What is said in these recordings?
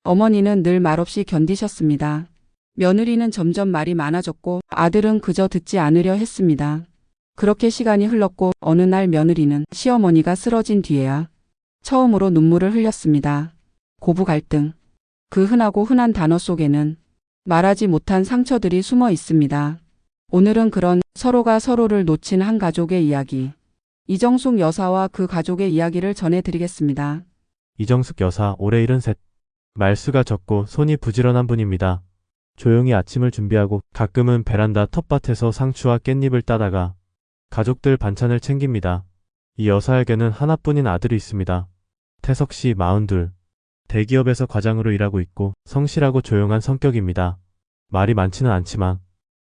어머니는 늘 말없이 견디셨습니다. 며느리는 점점 말이 많아졌고 아들은 그저 듣지 않으려 했습니다. 그렇게 시간이 흘렀고 어느 날 며느리는 시어머니가 쓰러진 뒤에야 처음으로 눈물을 흘렸습니다. 고부 갈등. 그 흔하고 흔한 단어 속에는 말하지 못한 상처들이 숨어 있습니다. 오늘은 그런 서로가 서로를 놓친 한 가족의 이야기. 이정숙 여사와 그 가족의 이야기를 전해드리겠습니다. 이정숙 여사 올해 73. 말수가 적고 손이 부지런한 분입니다. 조용히 아침을 준비하고 가끔은 베란다 텃밭에서 상추와 깻잎을 따다가 가족들 반찬을 챙깁니다. 이 여사에게는 하나뿐인 아들이 있습니다. 태석 씨 42. 대기업에서 과장으로 일하고 있고 성실하고 조용한 성격입니다. 말이 많지는 않지만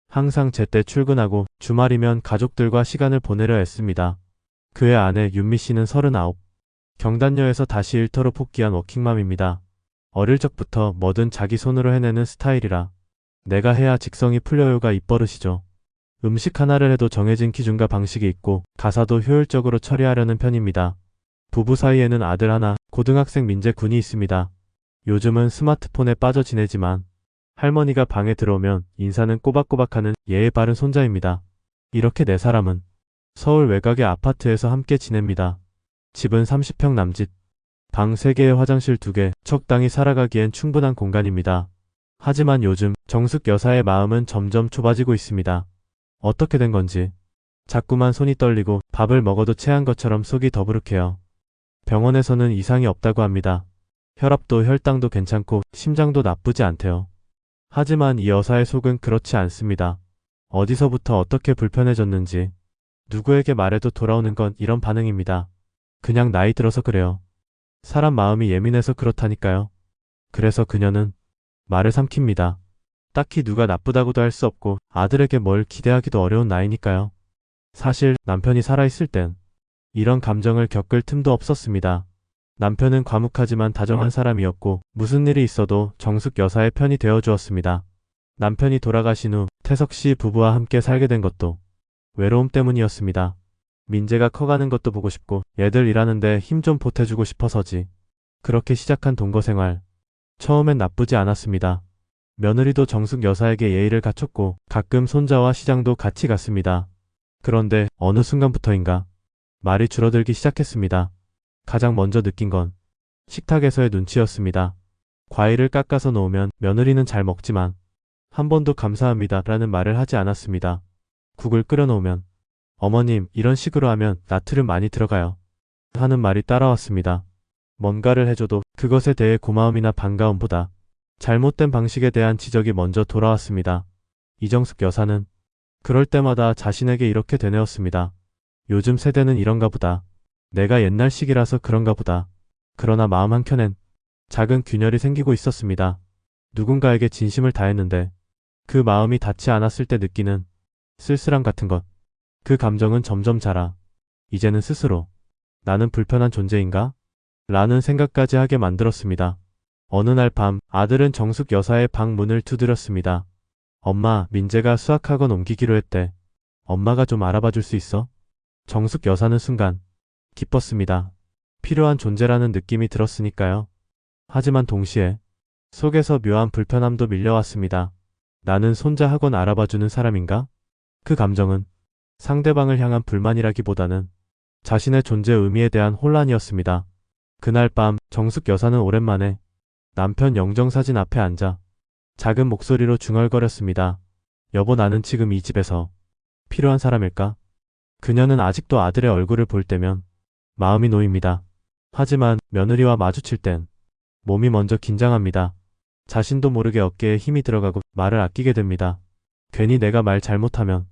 항상 제때 출근하고 주말이면 가족들과 시간을 보내려 애씁니다. 그의 아내 윤미 씨는 39. 경단녀에서 다시 일터로 복귀한 워킹맘입니다. 어릴 적부터 뭐든 자기 손으로 해내는 스타일이라 내가 해야 직성이 풀려요가 입버릇이죠. 음식 하나를 해도 정해진 기준과 방식이 있고 가사도 효율적으로 처리하려는 편입니다. 부부 사이에는 아들 하나, 고등학생 민재 군이 있습니다. 요즘은 스마트폰에 빠져 지내지만 할머니가 방에 들어오면 인사는 꼬박꼬박하는 예의 바른 손자입니다. 이렇게 네 사람은 서울 외곽의 아파트에서 함께 지냅니다. 집은 30평 남짓, 방 3개에 화장실 2개, 적당히 살아가기엔 충분한 공간입니다. 하지만 요즘 정숙 여사의 마음은 점점 좁아지고 있습니다. 어떻게 된 건지 자꾸만 손이 떨리고 밥을 먹어도 체한 것처럼 속이 더부룩해요. 병원에서는 이상이 없다고 합니다. 혈압도 혈당도 괜찮고 심장도 나쁘지 않대요. 하지만 이 여사의 속은 그렇지 않습니다. 어디서부터 어떻게 불편해졌는지 누구에게 말해도 돌아오는 건 이런 반응입니다. 그냥 나이 들어서 그래요. 사람 마음이 예민해서 그렇다니까요. 그래서 그녀는 말을 삼킵니다. 딱히 누가 나쁘다고도 할 수 없고 아들에게 뭘 기대하기도 어려운 나이니까요. 사실 남편이 살아있을 땐 이런 감정을 겪을 틈도 없었습니다. 남편은 과묵하지만 다정한 사람이었고 무슨 일이 있어도 정숙 여사의 편이 되어주었습니다. 남편이 돌아가신 후 태석 씨 부부와 함께 살게 된 것도 외로움 때문이었습니다. 민재가 커가는 것도 보고 싶고 얘들 일하는데 힘 좀 보태주고 싶어서지. 그렇게 시작한 동거생활. 처음엔 나쁘지 않았습니다. 며느리도 정숙 여사에게 예의를 갖췄고 가끔 손자와 시장도 같이 갔습니다. 그런데 어느 순간부터인가 말이 줄어들기 시작했습니다. 가장 먼저 느낀 건 식탁에서의 눈치였습니다. 과일을 깎아서 놓으면 며느리는 잘 먹지만 한 번도 감사합니다 라는 말을 하지 않았습니다. 국을 끓여 놓으면 어머님 이런 식으로 하면 나트륨 많이 들어가요 하는 말이 따라왔습니다. 뭔가를 해줘도 그것에 대해 고마움이나 반가움보다 잘못된 방식에 대한 지적이 먼저 돌아왔습니다. 이정숙 여사는 그럴 때마다 자신에게 이렇게 되뇌었습니다. 요즘 세대는 이런가 보다. 내가 옛날식이라서 그런가 보다. 그러나 마음 한켠엔 작은 균열이 생기고 있었습니다. 누군가에게 진심을 다했는데 그 마음이 닿지 않았을 때 느끼는 쓸쓸함 같은 것. 그 감정은 점점 자라 이제는 스스로 나는 불편한 존재인가? 라는 생각까지 하게 만들었습니다. 어느 날 밤 아들은 정숙 여사의 방 문을 두드렸습니다. 엄마, 민재가 수학학원 옮기기로 했대. 엄마가 좀 알아봐 줄 수 있어? 정숙 여사는 순간 기뻤습니다. 필요한 존재라는 느낌이 들었으니까요. 하지만 동시에 속에서 묘한 불편함도 밀려왔습니다. 나는 손자 학원 알아봐주는 사람인가? 그 감정은 상대방을 향한 불만이라기보다는 자신의 존재 의미에 대한 혼란이었습니다. 그날 밤 정숙 여사는 오랜만에 남편 영정사진 앞에 앉아 작은 목소리로 중얼거렸습니다. 여보, 나는 지금 이 집에서 필요한 사람일까? 그녀는 아직도 아들의 얼굴을 볼 때면 마음이 놓입니다. 하지만 며느리와 마주칠 땐 몸이 먼저 긴장합니다. 자신도 모르게 어깨에 힘이 들어가고 말을 아끼게 됩니다. 괜히 내가 말 잘못하면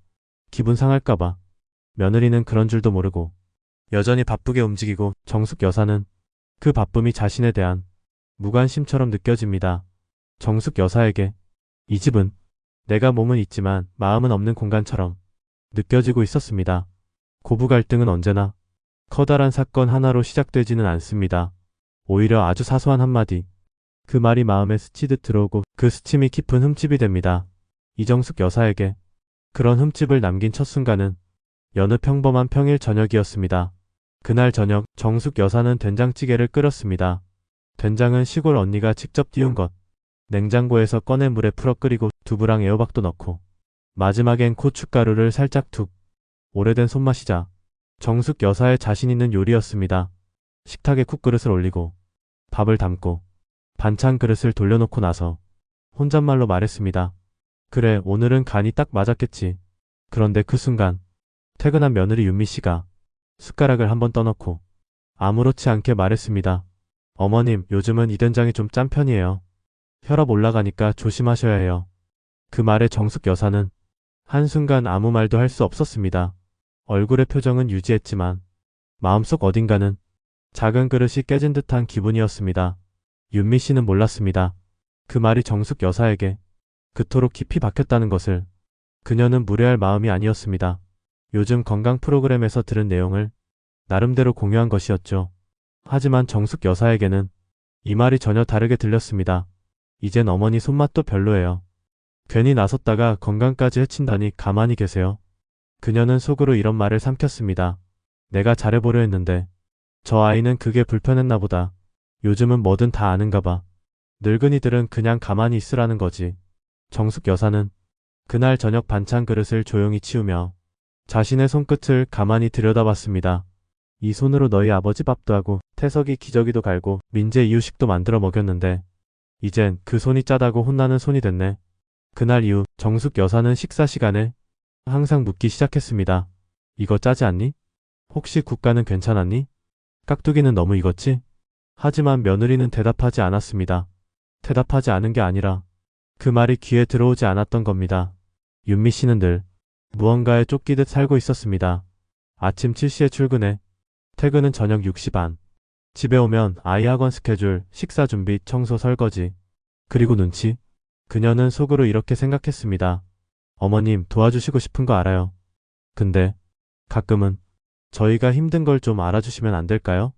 기분 상할까봐. 며느리는 그런 줄도 모르고 여전히 바쁘게 움직이고 정숙 여사는 그 바쁨이 자신에 대한 무관심처럼 느껴집니다. 정숙 여사에게 이 집은 내가 몸은 있지만 마음은 없는 공간처럼 느껴지고 있었습니다. 고부 갈등은 언제나 커다란 사건 하나로 시작되지는 않습니다. 오히려 아주 사소한 한마디, 그 말이 마음에 스치듯 들어오고 그 스침이 깊은 흠집이 됩니다. 이정숙 여사에게 그런 흠집을 남긴 첫 순간은 여느 평범한 평일 저녁이었습니다. 그날 저녁 정숙 여사는 된장찌개를 끓였습니다. 된장은 시골 언니가 직접 띄운 것. 냉장고에서 꺼내 물에 풀어 끓이고 두부랑 애호박도 넣고 마지막엔 고춧가루를 살짝 툭. 오래된 손맛이자 정숙 여사의 자신 있는 요리였습니다. 식탁에 쿡그릇을 올리고 밥을 담고 반찬 그릇을 돌려놓고 나서 혼잣말로 말했습니다. 그래, 오늘은 간이 딱 맞았겠지. 그런데 그 순간 퇴근한 며느리 윤미 씨가 숟가락을 한번 떠놓고 아무렇지 않게 말했습니다. 어머님, 요즘은 이 된장이 좀 짠 편이에요. 혈압 올라가니까 조심하셔야 해요. 그 말에 정숙 여사는 한순간 아무 말도 할 수 없었습니다. 얼굴의 표정은 유지했지만 마음속 어딘가는 작은 그릇이 깨진 듯한 기분이었습니다. 윤미 씨는 몰랐습니다. 그 말이 정숙 여사에게 그토록 깊이 박혔다는 것을. 그녀는 무례할 마음이 아니었습니다. 요즘 건강 프로그램에서 들은 내용을 나름대로 공유한 것이었죠. 하지만 정숙 여사에게는 이 말이 전혀 다르게 들렸습니다. 이젠 어머니 손맛도 별로예요. 괜히 나섰다가 건강까지 해친다니 가만히 계세요. 그녀는 속으로 이런 말을 삼켰습니다. 내가 잘해보려 했는데 저 아이는 그게 불편했나 보다. 요즘은 뭐든 다 아는가 봐. 늙은이들은 그냥 가만히 있으라는 거지. 정숙 여사는 그날 저녁 반찬 그릇을 조용히 치우며 자신의 손끝을 가만히 들여다봤습니다. 이 손으로 너희 아버지 밥도 하고 태석이 기저귀도 갈고 민재 이유식도 만들어 먹였는데 이젠 그 손이 짜다고 혼나는 손이 됐네. 그날 이후 정숙 여사는 식사 시간에 항상 묻기 시작했습니다. 이거 짜지 않니? 혹시 국간은 괜찮았니? 깍두기는 너무 익었지? 하지만 며느리는 대답하지 않았습니다. 대답하지 않은 게 아니라 그 말이 귀에 들어오지 않았던 겁니다. 윤미 씨는 늘 무언가에 쫓기듯 살고 있었습니다. 아침 7시에 출근해 퇴근은 저녁 6시 반. 집에 오면 아이 학원 스케줄, 식사 준비, 청소 설거지. 그리고 눈치? 그녀는 속으로 이렇게 생각했습니다. 어머님, 도와주시고 싶은 거 알아요. 근데 가끔은 저희가 힘든 걸 좀 알아주시면 안 될까요?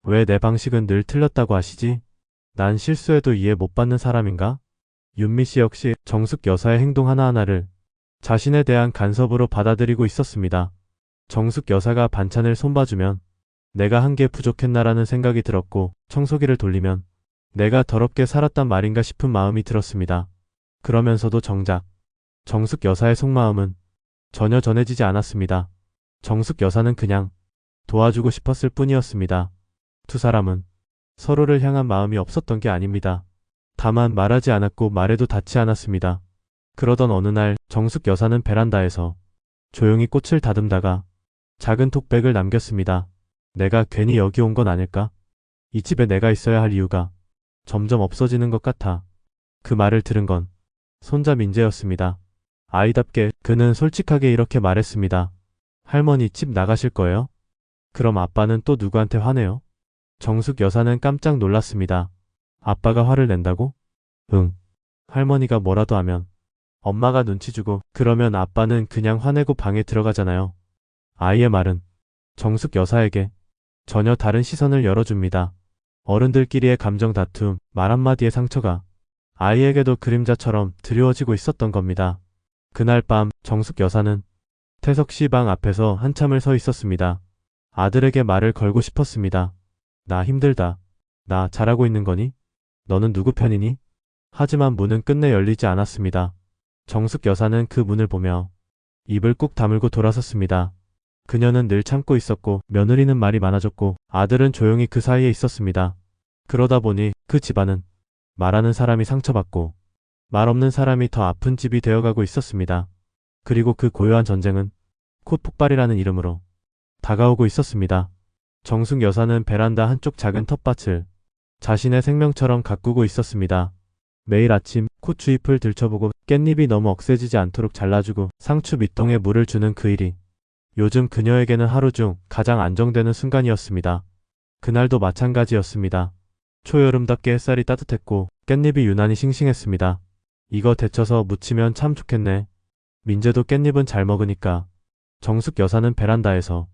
왜 내 방식은 늘 틀렸다고 하시지? 난 실수해도 이해 못 받는 사람인가? 윤미 씨 역시 정숙 여사의 행동 하나하나를 자신에 대한 간섭으로 받아들이고 있었습니다. 정숙 여사가 반찬을 손봐주면 내가 한 게 부족했나라는 생각이 들었고 청소기를 돌리면 내가 더럽게 살았단 말인가 싶은 마음이 들었습니다. 그러면서도 정작 정숙 여사의 속마음은 전혀 전해지지 않았습니다. 정숙 여사는 그냥 도와주고 싶었을 뿐이었습니다. 두 사람은 서로를 향한 마음이 없었던 게 아닙니다. 다만 말하지 않았고 말해도 닿지 않았습니다. 그러던 어느 날 정숙 여사는 베란다에서 조용히 꽃을 다듬다가 작은 톡백을 남겼습니다. 내가 괜히 여기 온 건 아닐까? 이 집에 내가 있어야 할 이유가 점점 없어지는 것 같아. 그 말을 들은 건 손자 민재였습니다. 아이답게 그는 솔직하게 이렇게 말했습니다. 할머니 집 나가실 거예요? 그럼 아빠는 또 누구한테 화내요? 정숙 여사는 깜짝 놀랐습니다. 아빠가 화를 낸다고? 응. 할머니가 뭐라도 하면 엄마가 눈치 주고 그러면 아빠는 그냥 화내고 방에 들어가잖아요. 아이의 말은 정숙 여사에게 전혀 다른 시선을 열어줍니다. 어른들끼리의 감정 다툼, 말 한마디의 상처가 아이에게도 그림자처럼 드리워지고 있었던 겁니다. 그날 밤 정숙 여사는 태석 씨 방 앞에서 한참을 서 있었습니다. 아들에게 말을 걸고 싶었습니다. 나 힘들다. 나 잘하고 있는 거니? 너는 누구 편이니? 하지만 문은 끝내 열리지 않았습니다. 정숙 여사는 그 문을 보며 입을 꾹 다물고 돌아섰습니다. 그녀는 늘 참고 있었고 며느리는 말이 많아졌고 아들은 조용히 그 사이에 있었습니다. 그러다 보니 그 집안은 말하는 사람이 상처받고 말 없는 사람이 더 아픈 집이 되어가고 있었습니다. 그리고 그 고요한 전쟁은 곧 폭발이라는 이름으로 다가오고 있었습니다. 정숙 여사는 베란다 한쪽 작은 텃밭을 자신의 생명처럼 가꾸고 있었습니다. 매일 아침 고추잎을 들춰보고 깻잎이 너무 억세지지 않도록 잘라주고 상추 밑동에 물을 주는 그 일이 요즘 그녀에게는 하루 중 가장 안정되는 순간이었습니다. 그날도 마찬가지였습니다. 초여름답게 햇살이 따뜻했고 깻잎이 유난히 싱싱했습니다. 이거 데쳐서 무치면 참 좋겠네. 민재도 깻잎은 잘 먹으니까. 정숙 여사는 베란다에서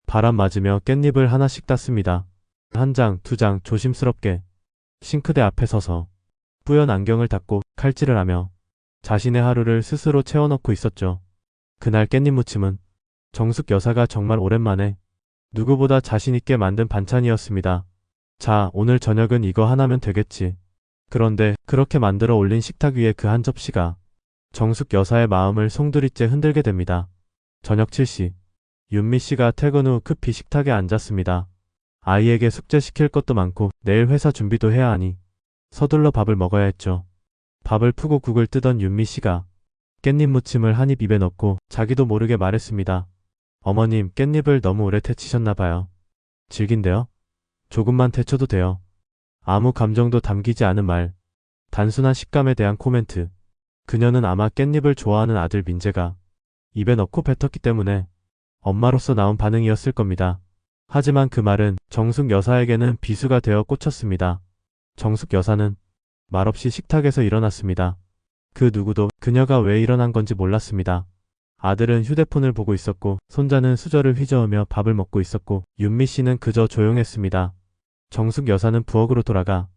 바람 맞으며 깻잎을 하나씩 땄습니다. 한 장, 두 장 조심스럽게 싱크대 앞에 서서 뿌연 안경을 닦고 칼질을 하며 자신의 하루를 스스로 채워넣고 있었죠. 그날 깻잎 무침은 정숙 여사가 정말 오랜만에 누구보다 자신있게 만든 반찬이었습니다. 자, 오늘 저녁은 이거 하나면 되겠지. 그런데 그렇게 만들어 올린 식탁 위에 그 한 접시가 정숙 여사의 마음을 송두리째 흔들게 됩니다. 저녁 7시. 윤미 씨가 퇴근 후 급히 식탁에 앉았습니다. 아이에게 숙제 시킬 것도 많고 내일 회사 준비도 해야 하니 서둘러 밥을 먹어야 했죠. 밥을 푸고 국을 뜨던 윤미 씨가 깻잎 무침을 한 입 입에 넣고 자기도 모르게 말했습니다. 어머님, 깻잎을 너무 오래 데치셨나 봐요. 질긴데요? 조금만 데쳐도 돼요. 아무 감정도 담기지 않은 말. 단순한 식감에 대한 코멘트. 그녀는 아마 깻잎을 좋아하는 아들 민재가 입에 넣고 뱉었기 때문에 엄마로서 나온 반응이었을 겁니다. 하지만 그 말은 정숙 여사에게는 비수가 되어 꽂혔습니다. 정숙 여사는 말없이 식탁에서 일어났습니다. 그 누구도 그녀가 왜 일어난 건지 몰랐습니다. 아들은 휴대폰을 보고 있었고 손자는 수저를 휘저으며 밥을 먹고 있었고 윤미 씨는 그저 조용했습니다. 정숙 여사는 부엌으로 돌아가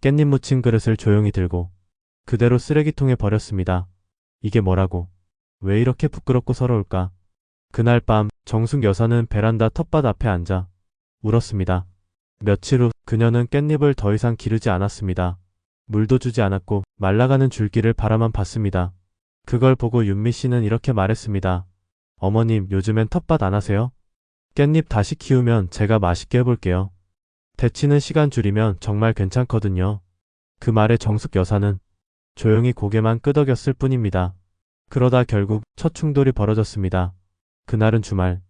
깻잎 무침 그릇을 조용히 들고 그대로 쓰레기통에 버렸습니다. 이게 뭐라고? 왜 이렇게 부끄럽고 서러울까? 그날 밤 정숙 여사는 베란다 텃밭 앞에 앉아 울었습니다. 며칠 후 그녀는 깻잎을 더 이상 기르지 않았습니다. 물도 주지 않았고 말라가는 줄기를 바라만 봤습니다. 그걸 보고 윤미 씨는 이렇게 말했습니다. 어머님, 요즘엔 텃밭 안 하세요? 깻잎 다시 키우면 제가 맛있게 해볼게요. 데치는 시간 줄이면 정말 괜찮거든요. 그 말에 정숙 여사는 조용히 고개만 끄덕였을 뿐입니다. 그러다 결국 첫 충돌이 벌어졌습니다. 그날은 주말.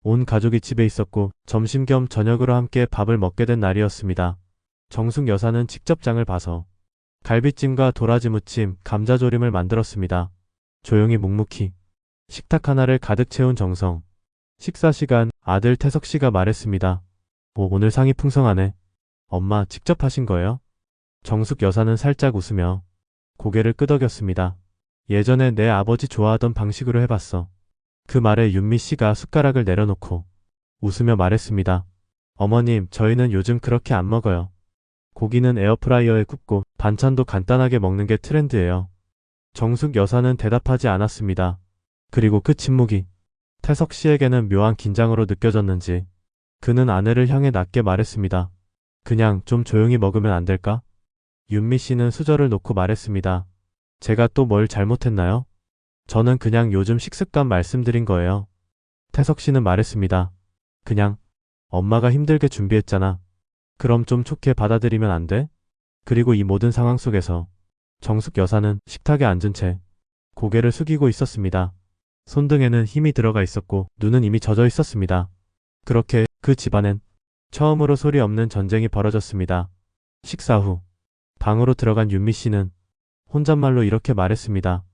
온 가족이 집에 있었고 점심 겸 저녁으로 함께 밥을 먹게 된 날이었습니다. 정숙 여사는 직접 장을 봐서 갈비찜과 도라지 무침, 감자조림을 만들었습니다. 조용히 묵묵히 식탁 하나를 가득 채운 정성. 식사 시간, 아들 태석 씨가 말했습니다. 오늘 상이 풍성하네. 엄마 직접 하신 거예요? 정숙 여사는 살짝 웃으며 고개를 끄덕였습니다. 예전에 내 아버지 좋아하던 방식으로 해봤어. 그 말에 윤미 씨가 숟가락을 내려놓고 웃으며 말했습니다. 어머님, 저희는 요즘 그렇게 안 먹어요. 고기는 에어프라이어에 굽고 반찬도 간단하게 먹는 게 트렌드예요. 정숙 여사는 대답하지 않았습니다. 그리고 그 침묵이 태석 씨에게는 묘한 긴장으로 느껴졌는지 그는 아내를 향해 낮게 말했습니다. 그냥 좀 조용히 먹으면 안 될까? 윤미 씨는 수저를 놓고 말했습니다. 제가 또 뭘 잘못했나요? 저는 그냥 요즘 식습관 말씀드린 거예요. 태석 씨는 말했습니다. 그냥 엄마가 힘들게 준비했잖아. 그럼 좀 좋게 받아들이면 안 돼? 그리고 이 모든 상황 속에서 정숙 여사는 식탁에 앉은 채 고개를 숙이고 있었습니다. 손등에는 힘이 들어가 있었고 눈은 이미 젖어 있었습니다. 그렇게 그 집안엔 처음으로 소리 없는 전쟁이 벌어졌습니다. 식사 후 방으로 들어간 윤미 씨는 혼잣말로 이렇게 말했습니다.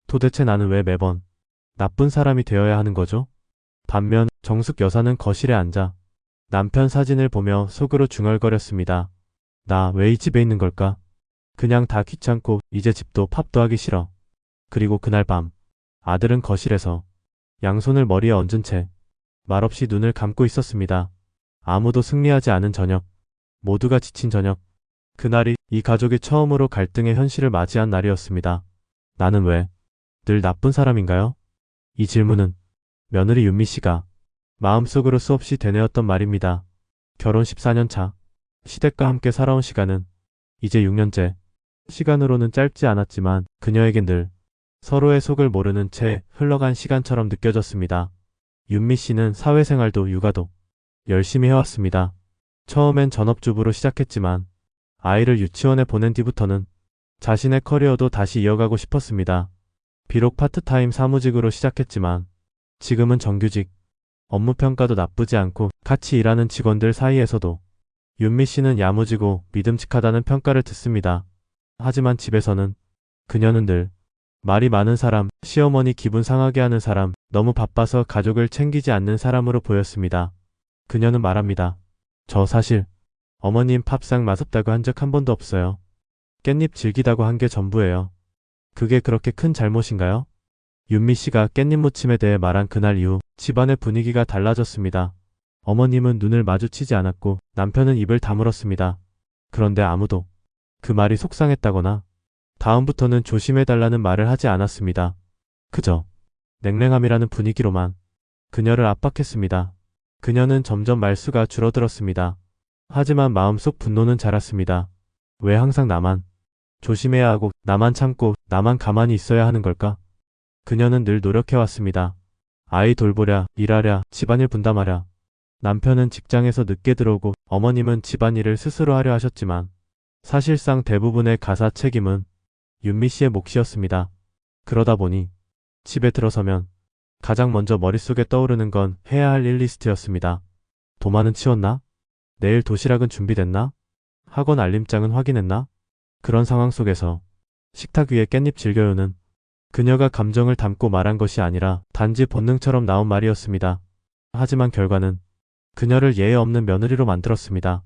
도대체 나는 왜 매번 나쁜 사람이 되어야 하는 거죠? 반면 정숙 여사는 거실에 앉아 남편 사진을 보며 속으로 중얼거렸습니다. 나 왜 이 집에 있는 걸까? 그냥 다 귀찮고 이제 집도 팝도 하기 싫어. 그리고 그날 밤 아들은 거실에서 양손을 머리에 얹은 채 말없이 눈을 감고 있었습니다. 아무도 승리하지 않은 저녁. 모두가 지친 저녁. 그날이 이 가족이 처음으로 갈등의 현실을 맞이한 날이었습니다. 나는 왜 늘 나쁜 사람인가요? 이 질문은 며느리 윤미 씨가 마음속으로 수없이 되뇌었던 말입니다. 결혼 14년 차. 시댁과 함께 살아온 시간은 이제 6년째. 시간으로는 짧지 않았지만 그녀에겐 늘 서로의 속을 모르는 채 흘러간 시간처럼 느껴졌습니다. 윤미 씨는 사회생활도 육아도 열심히 해왔습니다. 처음엔 전업주부로 시작했지만 아이를 유치원에 보낸 뒤부터는 자신의 커리어도 다시 이어가고 싶었습니다. 비록 파트타임 사무직으로 시작했지만 지금은 정규직, 업무 평가도 나쁘지 않고 같이 일하는 직원들 사이에서도 윤미 씨는 야무지고 믿음직하다는 평가를 듣습니다. 하지만 집에서는 그녀는 늘 말이 많은 사람, 시어머니 기분 상하게 하는 사람, 너무 바빠서 가족을 챙기지 않는 사람으로 보였습니다. 그녀는 말합니다. 저 사실 어머님 밥상 맛없다고 한 적 한 번도 없어요. 깻잎 질기다고 한 게 전부예요. 그게 그렇게 큰 잘못인가요? 윤미 씨가 깻잎 무침에 대해 말한 그날 이후 집안의 분위기가 달라졌습니다. 어머님은 눈을 마주치지 않았고 남편은 입을 다물었습니다. 그런데 아무도 그 말이 속상했다거나 다음부터는 조심해달라는 말을 하지 않았습니다. 그저 냉랭함이라는 분위기로만 그녀를 압박했습니다. 그녀는 점점 말수가 줄어들었습니다. 하지만 마음속 분노는 자랐습니다. 왜 항상 나만 조심해야 하고 나만 참고 나만 가만히 있어야 하는 걸까? 그녀는 늘 노력해왔습니다. 아이 돌보랴, 일하랴, 집안일 분담하랴. 남편은 직장에서 늦게 들어오고 어머님은 집안일을 스스로 하려 하셨지만 사실상 대부분의 가사 책임은 윤미 씨의 몫이었습니다. 그러다 보니 집에 들어서면 가장 먼저 머릿속에 떠오르는 건 해야 할 일 리스트였습니다. 도마는 치웠나? 내일 도시락은 준비됐나? 학원 알림장은 확인했나? 그런 상황 속에서 식탁 위에 깻잎 즐겨요는 그녀가 감정을 담고 말한 것이 아니라 단지 본능처럼 나온 말이었습니다. 하지만 결과는 그녀를 예의 없는 며느리로 만들었습니다.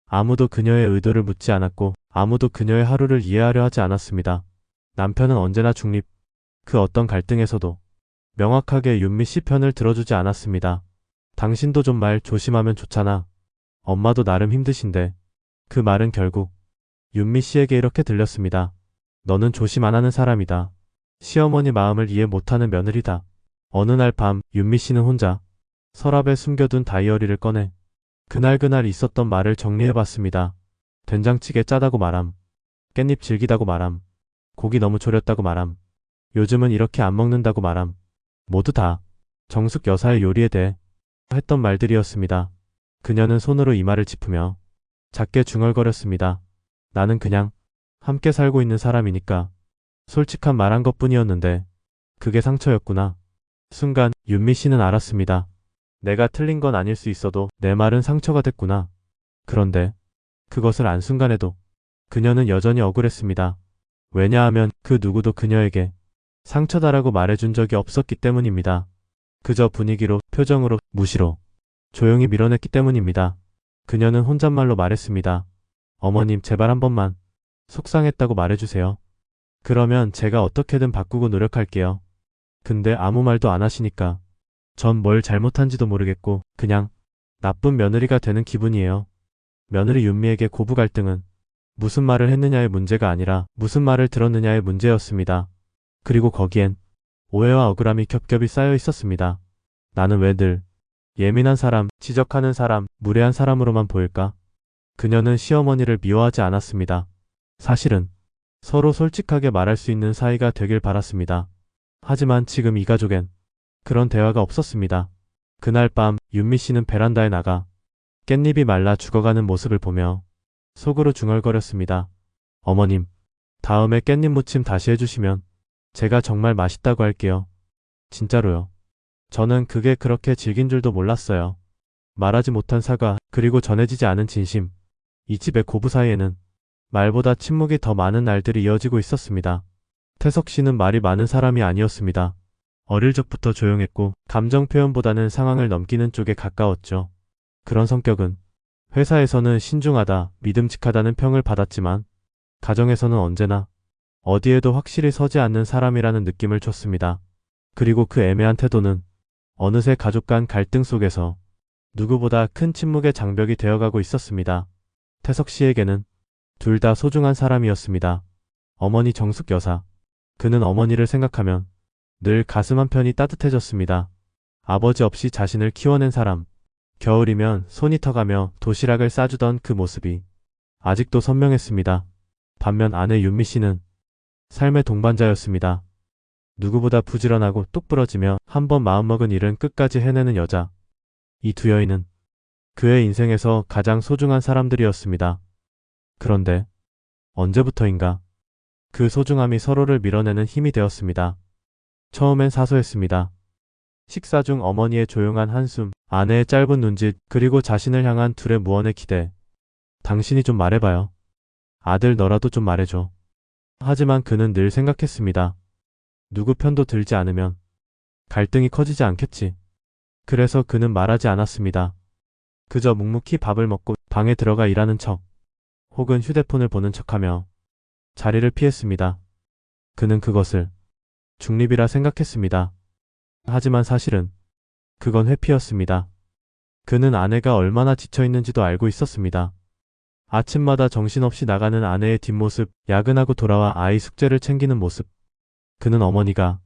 아무도 그녀의 의도를 묻지 않았고 아무도 그녀의 하루를 이해하려 하지 않았습니다. 남편은 언제나 중립, 그 어떤 갈등에서도 명확하게 윤미 씨 편을 들어주지 않았습니다. 당신도 좀 말 조심하면 좋잖아. 엄마도 나름 힘드신데. 그 말은 결국 윤미 씨에게 이렇게 들렸습니다. 너는 조심 안 하는 사람이다. 시어머니 마음을 이해 못하는 며느리다. 어느 날 밤 윤미 씨는 혼자 서랍에 숨겨둔 다이어리를 꺼내 그날 있었던 말을 정리해봤습니다. 된장찌개 짜다고 말함. 깻잎 질기다고 말함. 고기 너무 졸였다고 말함. 요즘은 이렇게 안 먹는다고 말함. 모두 다 정숙 여사의 요리에 대해 했던 말들이었습니다. 그녀는 손으로 이마를 짚으며 작게 중얼거렸습니다. 나는 그냥 함께 살고 있는 사람이니까 솔직한 말 한 것뿐이었는데 그게 상처였구나. 순간 윤미 씨는 알았습니다. 내가 틀린 건 아닐 수 있어도 내 말은 상처가 됐구나. 그런데 그것을 안 순간에도 그녀는 여전히 억울했습니다. 왜냐하면 그 누구도 그녀에게 상처다라고 말해준 적이 없었기 때문입니다. 그저 분위기로, 표정으로, 무시로 조용히 밀어냈기 때문입니다. 그녀는 혼잣말로 말했습니다. 어머님 제발 한 번만 속상했다고 말해주세요. 그러면 제가 어떻게든 바꾸고 노력할게요. 근데 아무 말도 안 하시니까 전 뭘 잘못한지도 모르겠고 그냥 나쁜 며느리가 되는 기분이에요. 며느리 윤미에게 고부 갈등은 무슨 말을 했느냐의 문제가 아니라 무슨 말을 들었느냐의 문제였습니다. 그리고 거기엔 오해와 억울함이 겹겹이 쌓여 있었습니다. 나는 왜 늘 예민한 사람, 지적하는 사람, 무례한 사람으로만 보일까? 그녀는 시어머니를 미워하지 않았습니다. 사실은 서로 솔직하게 말할 수 있는 사이가 되길 바랐습니다. 하지만 지금 이 가족엔 그런 대화가 없었습니다. 그날 밤 윤미 씨는 베란다에 나가 깻잎이 말라 죽어가는 모습을 보며 속으로 중얼거렸습니다. 어머님, 다음에 깻잎 무침 다시 해주시면 제가 정말 맛있다고 할게요. 진짜로요. 저는 그게 그렇게 질긴 줄도 몰랐어요. 말하지 못한 사과, 그리고 전해지지 않은 진심. 이 집의 고부 사이에는 말보다 침묵이 더 많은 날들이 이어지고 있었습니다. 태석 씨는 말이 많은 사람이 아니었습니다. 어릴 적부터 조용했고 감정 표현보다는 상황을 넘기는 쪽에 가까웠죠. 그런 성격은 회사에서는 신중하다, 믿음직하다는 평을 받았지만 가정에서는 언제나 어디에도 확실히 서지 않는 사람이라는 느낌을 줬습니다. 그리고 그 애매한 태도는 어느새 가족 간 갈등 속에서 누구보다 큰 침묵의 장벽이 되어가고 있었습니다. 태석 씨에게는 둘 다 소중한 사람이었습니다. 어머니 정숙 여사. 그는 어머니를 생각하면 늘 가슴 한편이 따뜻해졌습니다. 아버지 없이 자신을 키워낸 사람. 겨울이면 손이 터가며 도시락을 싸주던 그 모습이 아직도 선명했습니다. 반면 아내 윤미 씨는 삶의 동반자였습니다. 누구보다 부지런하고 똑부러지며 한 번 마음먹은 일은 끝까지 해내는 여자. 이 두 여인은 그의 인생에서 가장 소중한 사람들이었습니다. 그런데 언제부터인가 그 소중함이 서로를 밀어내는 힘이 되었습니다. 처음엔 사소했습니다. 식사 중 어머니의 조용한 한숨, 아내의 짧은 눈짓, 그리고 자신을 향한 둘의 무언의 기대. 당신이 좀 말해봐요. 아들 너라도 좀 말해줘. 하지만 그는 늘 생각했습니다. 누구 편도 들지 않으면 갈등이 커지지 않겠지. 그래서 그는 말하지 않았습니다. 그저 묵묵히 밥을 먹고 방에 들어가 일하는 척, 혹은 휴대폰을 보는 척하며 자리를 피했습니다. 그는 그것을 중립이라 생각했습니다. 하지만 사실은 그건 회피였습니다. 그는 아내가 얼마나 지쳐있는지도 알고 있었습니다. 아침마다 정신없이 나가는 아내의 뒷모습, 야근하고 돌아와 아이 숙제를 챙기는 모습. 그는 어머니가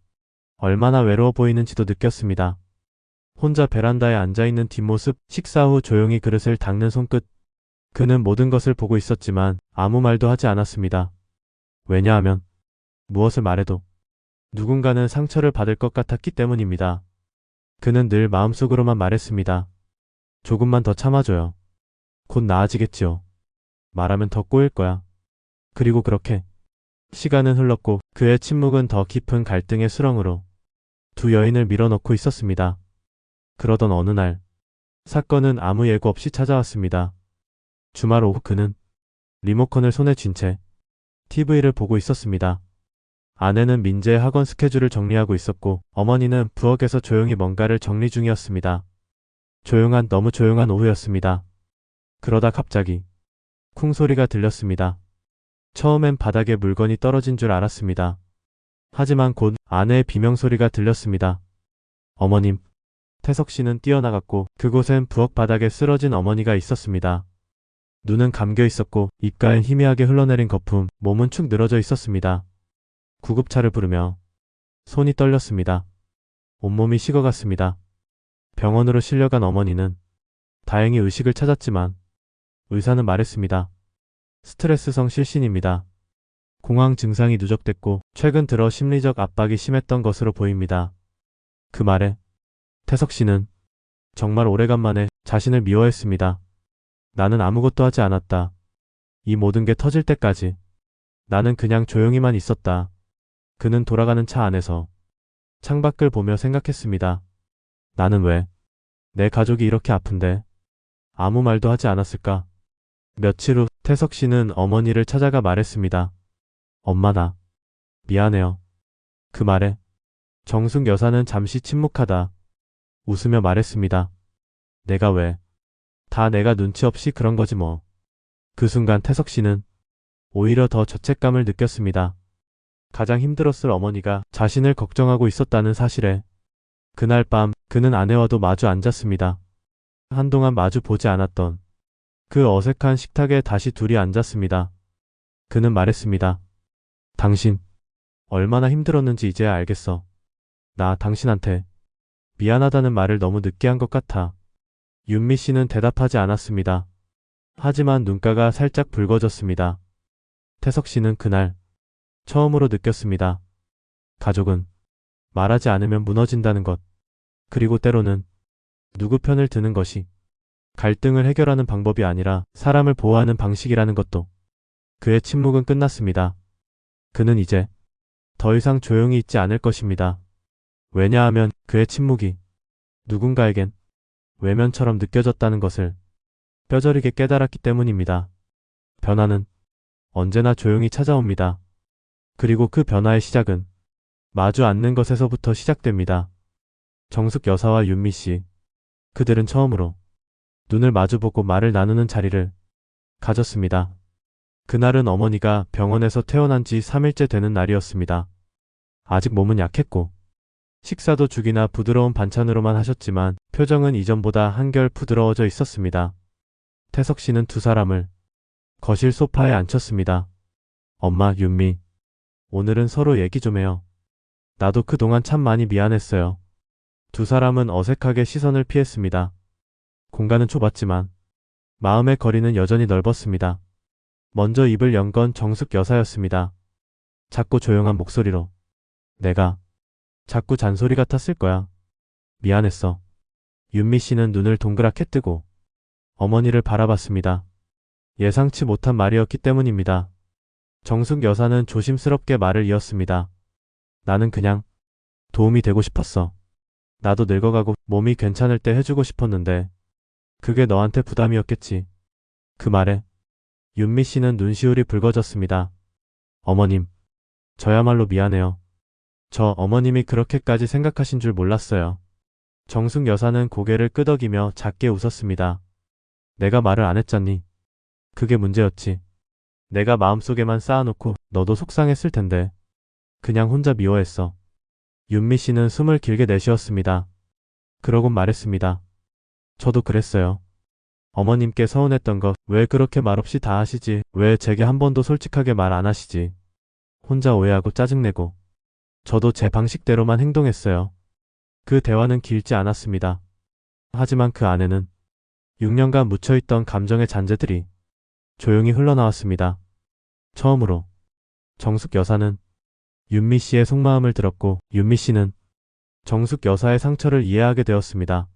얼마나 외로워 보이는지도 느꼈습니다. 혼자 베란다에 앉아있는 뒷모습, 식사 후 조용히 그릇을 닦는 손끝. 그는 모든 것을 보고 있었지만 아무 말도 하지 않았습니다. 왜냐하면 무엇을 말해도 누군가는 상처를 받을 것 같았기 때문입니다. 그는 늘 마음속으로만 말했습니다. 조금만 더 참아줘요. 곧 나아지겠지요. 말하면 더 꼬일 거야. 그리고 그렇게 시간은 흘렀고 그의 침묵은 더 깊은 갈등의 수렁으로 두 여인을 밀어넣고 있었습니다. 그러던 어느 날 사건은 아무 예고 없이 찾아왔습니다. 주말 오후 그는 리모컨을 손에 쥔 채 TV를 보고 있었습니다. 아내는 민재의 학원 스케줄을 정리하고 있었고 어머니는 부엌에서 조용히 뭔가를 정리 중이었습니다. 너무 조용한 오후였습니다. 그러다 갑자기 쿵 소리가 들렸습니다. 처음엔 바닥에 물건이 떨어진 줄 알았습니다. 하지만 곧 아내의 비명소리가 들렸습니다. 어머님. 태석 씨는 뛰어나갔고 그곳엔 부엌 바닥에 쓰러진 어머니가 있었습니다. 눈은 감겨 있었고 입가엔 희미하게 흘러내린 거품, 몸은 축 늘어져 있었습니다. 구급차를 부르며 손이 떨렸습니다. 온몸이 식어갔습니다. 병원으로 실려간 어머니는 다행히 의식을 찾았지만 의사는 말했습니다. 스트레스성 실신입니다. 공황 증상이 누적됐고 최근 들어 심리적 압박이 심했던 것으로 보입니다. 그 말에 태석 씨는 정말 오래간만에 자신을 미워했습니다. 나는 아무것도 하지 않았다. 이 모든 게 터질 때까지 나는 그냥 조용히만 있었다. 그는 돌아가는 차 안에서 창밖을 보며 생각했습니다. 나는 왜 내 가족이 이렇게 아픈데 아무 말도 하지 않았을까? 며칠 후 태석 씨는 어머니를 찾아가 말했습니다. 엄마 나 미안해요. 그 말에 정숙 여사는 잠시 침묵하다 웃으며 말했습니다. 내가 왜? 다 내가 눈치 없이 그런 거지 뭐. 그 순간 태석 씨는 오히려 더 죄책감을 느꼈습니다. 가장 힘들었을 어머니가 자신을 걱정하고 있었다는 사실에 그날 밤 그는 아내와도 마주 앉았습니다. 한동안 마주 보지 않았던 그 어색한 식탁에 다시 둘이 앉았습니다. 그는 말했습니다. 당신 얼마나 힘들었는지 이제야 알겠어. 나 당신한테 미안하다는 말을 너무 늦게 한 것 같아. 윤미 씨는 대답하지 않았습니다. 하지만 눈가가 살짝 붉어졌습니다. 태석 씨는 그날 처음으로 느꼈습니다. 가족은 말하지 않으면 무너진다는 것. 그리고 때로는 누구 편을 드는 것이 갈등을 해결하는 방법이 아니라 사람을 보호하는 방식이라는 것도. 그의 침묵은 끝났습니다. 그는 이제 더 이상 조용히 있지 않을 것입니다. 왜냐하면 그의 침묵이 누군가에겐 외면처럼 느껴졌다는 것을 뼈저리게 깨달았기 때문입니다. 변화는 언제나 조용히 찾아옵니다. 그리고 그 변화의 시작은 마주 앉는 것에서부터 시작됩니다. 정숙 여사와 윤미 씨. 그들은 처음으로 눈을 마주보고 말을 나누는 자리를 가졌습니다. 그날은 어머니가 병원에서 퇴원한 지 3일째 되는 날이었습니다. 아직 몸은 약했고 식사도 죽이나 부드러운 반찬으로만 하셨지만 표정은 이전보다 한결 부드러워져 있었습니다. 태석 씨는 두 사람을 거실 소파에 앉혔습니다. 엄마, 윤미. 오늘은 서로 얘기 좀 해요. 나도 그동안 참 많이 미안했어요. 두 사람은 어색하게 시선을 피했습니다. 공간은 좁았지만 마음의 거리는 여전히 넓었습니다. 먼저 입을 연 건 정숙 여사였습니다. 작고 조용한 목소리로. 내가 자꾸 잔소리 같았을 거야. 미안했어. 윤미 씨는 눈을 동그랗게 뜨고 어머니를 바라봤습니다. 예상치 못한 말이었기 때문입니다. 정숙 여사는 조심스럽게 말을 이었습니다. 나는 그냥 도움이 되고 싶었어. 나도 늙어가고 몸이 괜찮을 때 해주고 싶었는데 그게 너한테 부담이었겠지. 그 말에 윤미 씨는 눈시울이 붉어졌습니다. 어머님, 저야말로 미안해요. 저 어머님이 그렇게까지 생각하신 줄 몰랐어요. 정숙 여사는 고개를 끄덕이며 작게 웃었습니다. 내가 말을 안 했잖니. 그게 문제였지. 내가 마음속에만 쌓아놓고 너도 속상했을 텐데. 그냥 혼자 미워했어. 윤미 씨는 숨을 길게 내쉬었습니다. 그러곤 말했습니다. 저도 그랬어요. 어머님께 서운했던 것 왜 그렇게 말없이 다 하시지? 왜 제게 한 번도 솔직하게 말 안 하시지? 혼자 오해하고 짜증내고. 저도 제 방식대로만 행동했어요. 그 대화는 길지 않았습니다. 하지만 그 안에는 6년간 묻혀있던 감정의 잔재들이 조용히 흘러나왔습니다. 처음으로 정숙 여사는 윤미 씨의 속마음을 들었고 윤미 씨는 정숙 여사의 상처를 이해하게 되었습니다.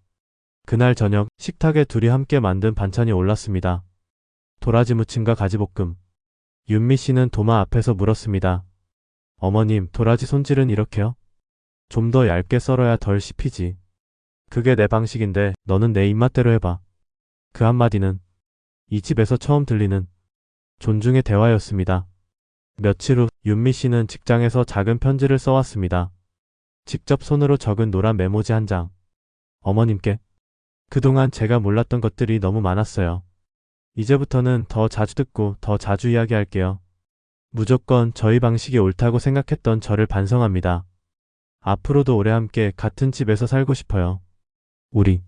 그날 저녁 식탁에 둘이 함께 만든 반찬이 올랐습니다. 도라지 무침과 가지볶음. 윤미 씨는 도마 앞에서 물었습니다. 어머님, 도라지 손질은 이렇게요? 좀 더 얇게 썰어야 덜 씹히지. 그게 내 방식인데 너는 내 입맛대로 해봐. 그 한마디는 이 집에서 처음 들리는 존중의 대화였습니다. 며칠 후 윤미 씨는 직장에서 작은 편지를 써왔습니다. 직접 손으로 적은 노란 메모지 한 장. 어머님께 그동안 제가 몰랐던 것들이 너무 많았어요. 이제부터는 더 자주 듣고 더 자주 이야기할게요. 무조건 저희 방식이 옳다고 생각했던 저를 반성합니다. 앞으로도 오래 함께 같은 집에서 살고 싶어요. 우리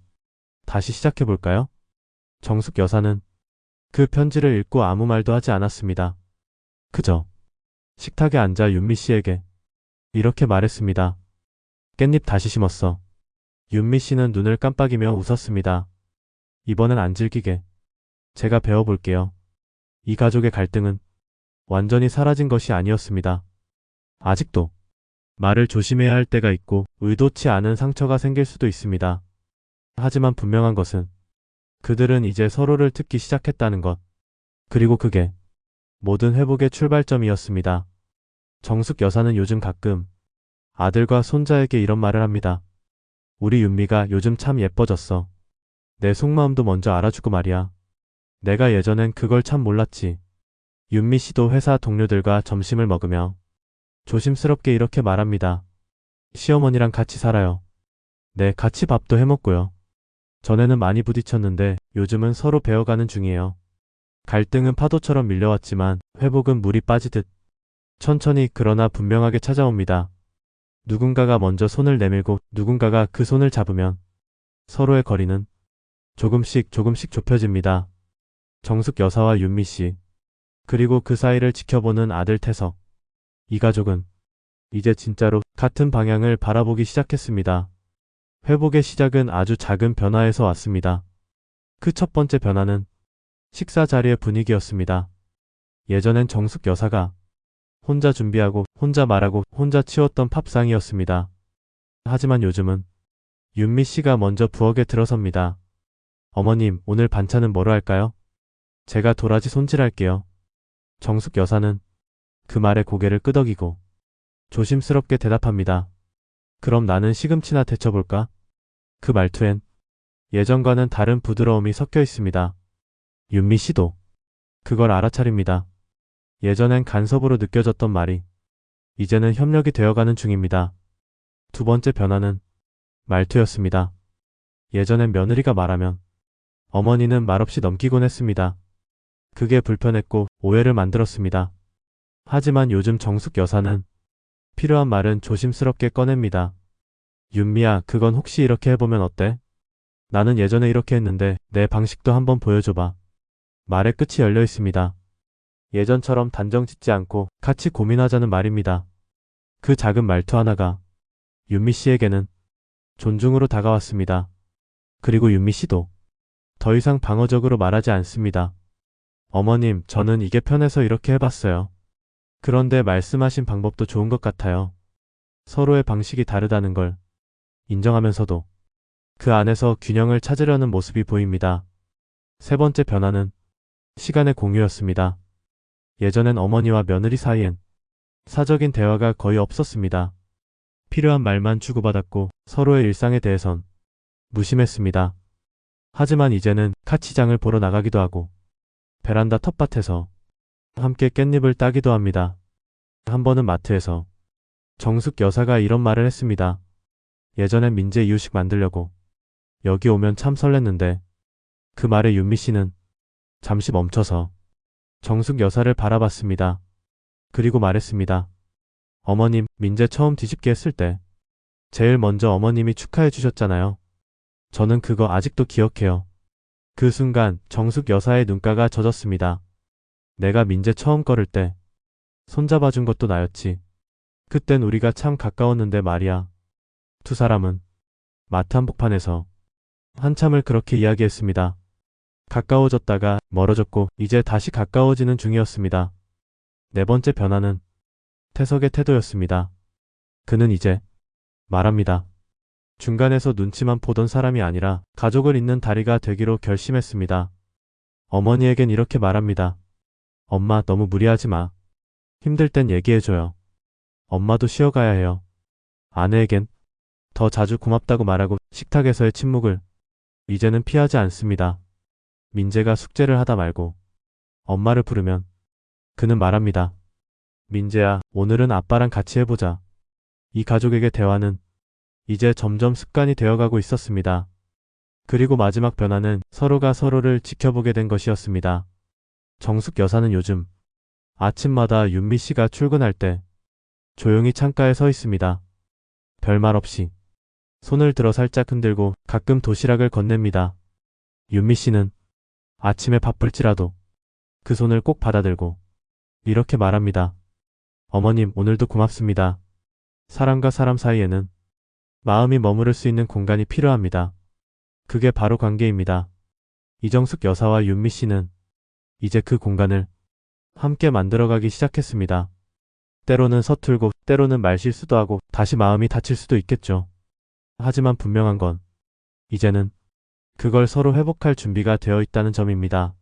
다시 시작해볼까요? 정숙 여사는 그 편지를 읽고 아무 말도 하지 않았습니다. 그저 식탁에 앉아 윤미 씨에게 이렇게 말했습니다. 깻잎 다시 심었어. 윤미 씨는 눈을 깜빡이며 웃었습니다. 이번엔 안 질기게 제가 배워볼게요. 이 가족의 갈등은 완전히 사라진 것이 아니었습니다. 아직도 말을 조심해야 할 때가 있고 의도치 않은 상처가 생길 수도 있습니다. 하지만 분명한 것은 그들은 이제 서로를 듣기 시작했다는 것. 그리고 그게 모든 회복의 출발점이었습니다. 정숙 여사는 요즘 가끔 아들과 손자에게 이런 말을 합니다. 우리 윤미가 요즘 참 예뻐졌어. 내 속마음도 먼저 알아주고 말이야. 내가 예전엔 그걸 참 몰랐지. 윤미 씨도 회사 동료들과 점심을 먹으며 조심스럽게 이렇게 말합니다. 시어머니랑 같이 살아요. 네, 같이 밥도 해먹고요. 전에는 많이 부딪혔는데 요즘은 서로 배워가는 중이에요. 갈등은 파도처럼 밀려왔지만 회복은 물이 빠지듯 천천히 그러나 분명하게 찾아옵니다. 누군가가 먼저 손을 내밀고 누군가가 그 손을 잡으면 서로의 거리는 조금씩 좁혀집니다. 정숙 여사와 윤미 씨, 그리고 그 사이를 지켜보는 아들 태석. 이 가족은 이제 진짜로 같은 방향을 바라보기 시작했습니다. 회복의 시작은 아주 작은 변화에서 왔습니다. 그 첫 번째 변화는 식사 자리의 분위기였습니다. 예전엔 정숙 여사가 혼자 준비하고 혼자 말하고 혼자 치웠던 밥상이었습니다. 하지만 요즘은 윤미 씨가 먼저 부엌에 들어섭니다. 어머님, 오늘 반찬은 뭐로 할까요? 제가 도라지 손질할게요. 정숙 여사는 그 말에 고개를 끄덕이고 조심스럽게 대답합니다. 그럼 나는 시금치나 데쳐볼까? 그 말투엔 예전과는 다른 부드러움이 섞여 있습니다. 윤미 씨도 그걸 알아차립니다. 예전엔 간섭으로 느껴졌던 말이 이제는 협력이 되어가는 중입니다. 두 번째 변화는 말투였습니다. 예전엔 며느리가 말하면 어머니는 말없이 넘기곤 했습니다. 그게 불편했고 오해를 만들었습니다. 하지만 요즘 정숙 여사는 필요한 말은 조심스럽게 꺼냅니다. 윤미야, 그건 혹시 이렇게 해보면 어때? 나는 예전에 이렇게 했는데 내 방식도 한번 보여줘봐. 말의 끝이 열려 있습니다. 예전처럼 단정 짓지 않고 같이 고민하자는 말입니다. 그 작은 말투 하나가 윤미 씨에게는 존중으로 다가왔습니다. 그리고 윤미 씨도 더 이상 방어적으로 말하지 않습니다. 어머님, 저는 이게 편해서 이렇게 해봤어요. 그런데 말씀하신 방법도 좋은 것 같아요. 서로의 방식이 다르다는 걸 인정하면서도 그 안에서 균형을 찾으려는 모습이 보입니다. 세 번째 변화는 시간의 공유였습니다. 예전엔 어머니와 며느리 사이엔 사적인 대화가 거의 없었습니다. 필요한 말만 주고받았고 서로의 일상에 대해선 무심했습니다. 하지만 이제는 같이 장을 보러 나가기도 하고 베란다 텃밭에서 함께 깻잎을 따기도 합니다. 한 번은 마트에서 정숙 여사가 이런 말을 했습니다. 예전엔 민재 이유식 만들려고 여기 오면 참 설렜는데 그 말에 윤미 씨는 잠시 멈춰서 정숙 여사를 바라봤습니다. 그리고 말했습니다. 어머님, 민재 처음 뒤집게 했을 때 제일 먼저 어머님이 축하해 주셨잖아요. 저는 그거 아직도 기억해요. 그 순간 정숙 여사의 눈가가 젖었습니다. 내가 민재 처음 걸을 때 손잡아준 것도 나였지. 그땐 우리가 참 가까웠는데 말이야. 두 사람은 마트 한복판에서 한참을 그렇게 이야기했습니다. 가까워졌다가 멀어졌고 이제 다시 가까워지는 중이었습니다. 네 번째 변화는 태석의 태도였습니다. 그는 이제 말합니다. 중간에서 눈치만 보던 사람이 아니라 가족을 잇는 다리가 되기로 결심했습니다. 어머니에겐 이렇게 말합니다. 엄마, 너무 무리하지 마. 힘들 땐 얘기해줘요. 엄마도 쉬어가야 해요. 아내에겐 더 자주 고맙다고 말하고 식탁에서의 침묵을 이제는 피하지 않습니다. 민재가 숙제를 하다 말고 엄마를 부르면 그는 말합니다. 민재야, 오늘은 아빠랑 같이 해보자. 이 가족에게 대화는 이제 점점 습관이 되어가고 있었습니다. 그리고 마지막 변화는 서로가 서로를 지켜보게 된 것이었습니다. 정숙 여사는 요즘 아침마다 윤미 씨가 출근할 때 조용히 창가에 서 있습니다. 별말 없이 손을 들어 살짝 흔들고 가끔 도시락을 건넵니다. 윤미 씨는 아침에 바쁠지라도 그 손을 꼭 받아들고 이렇게 말합니다. 어머님, 오늘도 고맙습니다. 사람과 사람 사이에는 마음이 머무를 수 있는 공간이 필요합니다. 그게 바로 관계입니다. 이정숙 여사와 윤미 씨는 이제 그 공간을 함께 만들어가기 시작했습니다. 때로는 서툴고 때로는 말실수도 하고 다시 마음이 다칠 수도 있겠죠. 하지만 분명한 건 이제는 그걸 서로 회복할 준비가 되어 있다는 점입니다.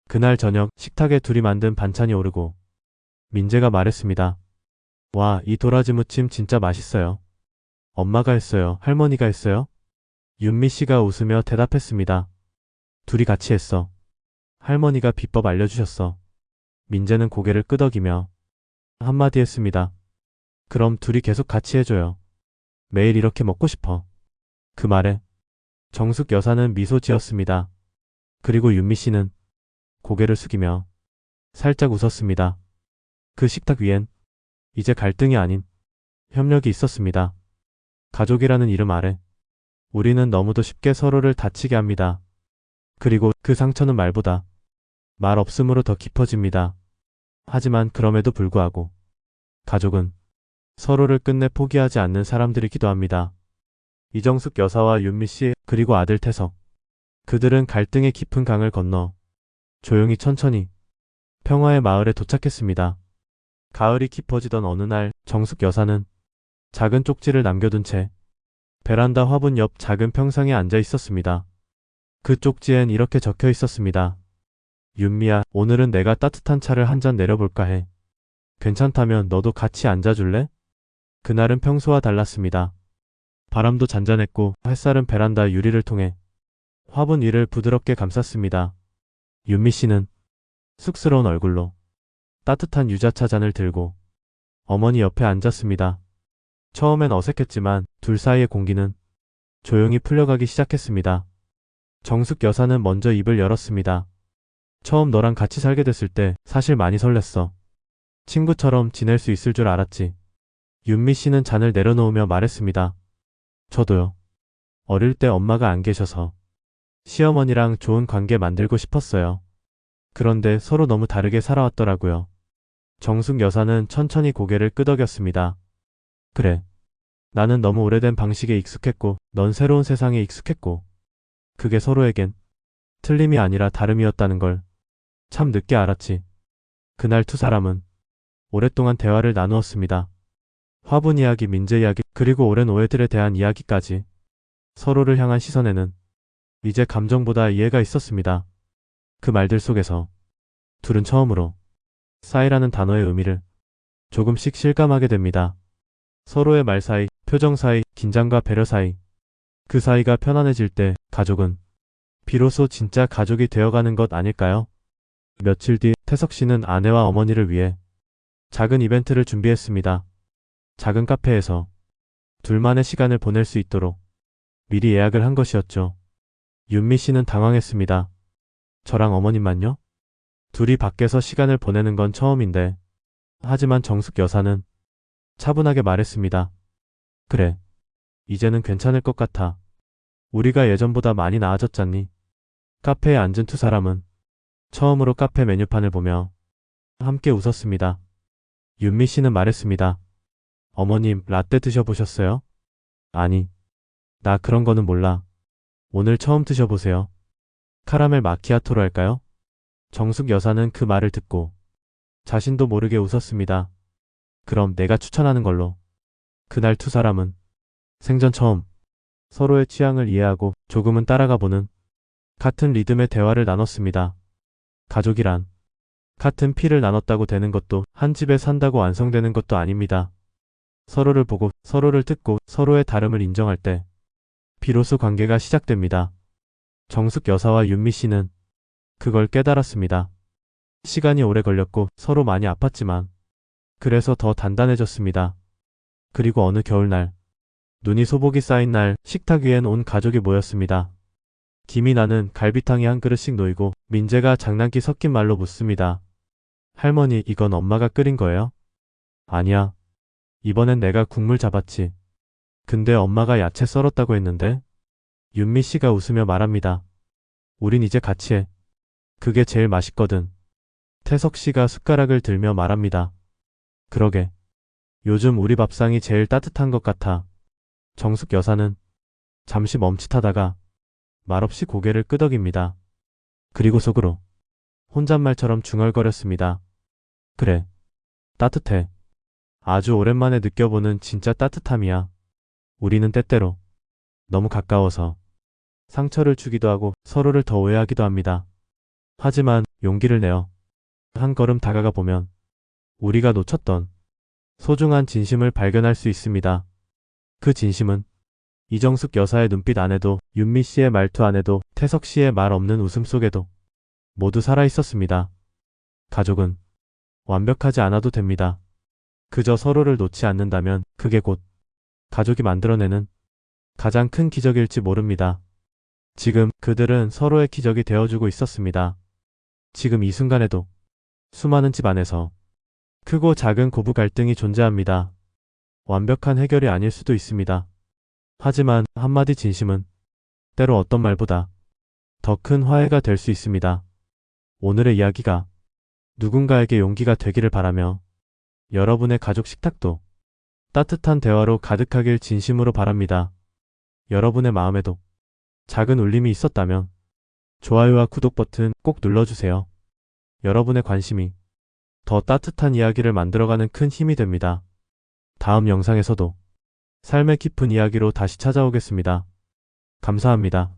그날 저녁 식탁에 둘이 만든 반찬이 오르고 민재가 말했습니다. 와, 이 도라지 무침 진짜 맛있어요. 엄마가 했어요? 할머니가 했어요? 윤미 씨가 웃으며 대답했습니다. 둘이 같이 했어. 할머니가 비법 알려주셨어. 민재는 고개를 끄덕이며 한마디 했습니다. 그럼 둘이 계속 같이 해줘요. 매일 이렇게 먹고 싶어. 그 말에 정숙 여사는 미소 지었습니다. 그리고 윤미 씨는 고개를 숙이며 살짝 웃었습니다. 그 식탁 위엔 이제 갈등이 아닌 협력이 있었습니다. 가족이라는 이름 아래 우리는 너무도 쉽게 서로를 다치게 합니다. 그리고 그 상처는 말보다 말 없음으로 더 깊어집니다. 하지만 그럼에도 불구하고 가족은 서로를 끝내 포기하지 않는 사람들이기도 합니다. 이정숙 여사와 윤미 씨 그리고 아들 태석. 그들은 갈등의 깊은 강을 건너 조용히 천천히 평화의 마을에 도착했습니다. 가을이 깊어지던 어느 날 정숙 여사는 작은 쪽지를 남겨둔 채 베란다 화분 옆 작은 평상에 앉아 있었습니다. 그 쪽지엔 이렇게 적혀 있었습니다. 윤미야, 오늘은 내가 따뜻한 차를 한 잔 내려볼까 해. 괜찮다면 너도 같이 앉아줄래? 그날은 평소와 달랐습니다. 바람도 잔잔했고 햇살은 베란다 유리를 통해 화분 위를 부드럽게 감쌌습니다. 윤미 씨는 쑥스러운 얼굴로 따뜻한 유자차 잔을 들고 어머니 옆에 앉았습니다. 처음엔 어색했지만 둘 사이의 공기는 조용히 풀려가기 시작했습니다. 정숙 여사는 먼저 입을 열었습니다. 처음 너랑 같이 살게 됐을 때 사실 많이 설렜어. 친구처럼 지낼 수 있을 줄 알았지. 윤미 씨는 잔을 내려놓으며 말했습니다. 저도요. 어릴 때 엄마가 안 계셔서 시어머니랑 좋은 관계 만들고 싶었어요. 그런데 서로 너무 다르게 살아왔더라고요. 정숙 여사는 천천히 고개를 끄덕였습니다. 그래. 나는 너무 오래된 방식에 익숙했고 넌 새로운 세상에 익숙했고 그게 서로에겐 틀림이 아니라 다름이었다는 걸 참 늦게 알았지. 그날 두 사람은 오랫동안 대화를 나누었습니다. 화분 이야기, 민재 이야기, 그리고 오랜 오해들에 대한 이야기까지. 서로를 향한 시선에는 이제 감정보다 이해가 있었습니다. 그 말들 속에서 둘은 처음으로 사이라는 단어의 의미를 조금씩 실감하게 됩니다. 서로의 말 사이, 표정 사이, 긴장과 배려 사이. 그 사이가 편안해질 때 가족은 비로소 진짜 가족이 되어가는 것 아닐까요? 며칠 뒤 태석 씨는 아내와 어머니를 위해 작은 이벤트를 준비했습니다. 작은 카페에서 둘만의 시간을 보낼 수 있도록 미리 예약을 한 것이었죠. 윤미 씨는 당황했습니다. 저랑 어머님만요? 둘이 밖에서 시간을 보내는 건 처음인데. 하지만 정숙 여사는 차분하게 말했습니다. 그래. 이제는 괜찮을 것 같아. 우리가 예전보다 많이 나아졌잖니. 카페에 앉은 두 사람은 처음으로 카페 메뉴판을 보며 함께 웃었습니다. 윤미 씨는 말했습니다. 어머님, 라떼 드셔보셨어요? 아니, 나 그런 거는 몰라. 오늘 처음 드셔보세요. 카라멜 마키아토로 할까요? 정숙 여사는 그 말을 듣고 자신도 모르게 웃었습니다. 그럼 내가 추천하는 걸로. 그날 두 사람은 생전 처음 서로의 취향을 이해하고 조금은 따라가 보는 같은 리듬의 대화를 나눴습니다. 가족이란 같은 피를 나눴다고 되는 것도 한 집에 산다고 완성되는 것도 아닙니다. 서로를 보고 서로를 듣고 서로의 다름을 인정할 때 비로소 관계가 시작됩니다. 정숙 여사와 윤미 씨는 그걸 깨달았습니다. 시간이 오래 걸렸고 서로 많이 아팠지만 그래서 더 단단해졌습니다. 그리고 어느 겨울날 눈이 소복이 쌓인 날 식탁 위엔 온 가족이 모였습니다. 김이 나는 갈비탕이 한 그릇씩 놓이고 민재가 장난기 섞인 말로 묻습니다. 할머니, 이건 엄마가 끓인 거예요? 아니야. 이번엔 내가 국물 잡았지. 근데 엄마가 야채 썰었다고 했는데? 윤미 씨가 웃으며 말합니다. 우린 이제 같이 해. 그게 제일 맛있거든. 태석 씨가 숟가락을 들며 말합니다. 그러게. 요즘 우리 밥상이 제일 따뜻한 것 같아. 정숙 여사는 잠시 멈칫하다가 말없이 고개를 끄덕입니다. 그리고 속으로 혼잣말처럼 중얼거렸습니다. 그래. 따뜻해. 아주 오랜만에 느껴보는 진짜 따뜻함이야. 우리는 때때로 너무 가까워서 상처를 주기도 하고 서로를 더 오해하기도 합니다. 하지만 용기를 내어 한 걸음 다가가 보면 우리가 놓쳤던 소중한 진심을 발견할 수 있습니다. 그 진심은 이정숙 여사의 눈빛 안에도, 윤미 씨의 말투 안에도, 태석 씨의 말 없는 웃음 속에도 모두 살아 있었습니다. 가족은 완벽하지 않아도 됩니다. 그저 서로를 놓지 않는다면 그게 곧 가족이 만들어내는 가장 큰 기적일지 모릅니다. 지금 그들은 서로의 기적이 되어주고 있었습니다. 지금 이 순간에도 수많은 집안에서 크고 작은 고부 갈등이 존재합니다. 완벽한 해결이 아닐 수도 있습니다. 하지만 한마디 진심은 때로 어떤 말보다 더 큰 화해가 될 수 있습니다. 오늘의 이야기가 누군가에게 용기가 되기를 바라며 여러분의 가족 식탁도 따뜻한 대화로 가득하길 진심으로 바랍니다. 여러분의 마음에도 작은 울림이 있었다면 좋아요와 구독 버튼 꼭 눌러주세요. 여러분의 관심이 더 따뜻한 이야기를 만들어가는 큰 힘이 됩니다. 다음 영상에서도 삶의 깊은 이야기로 다시 찾아오겠습니다. 감사합니다.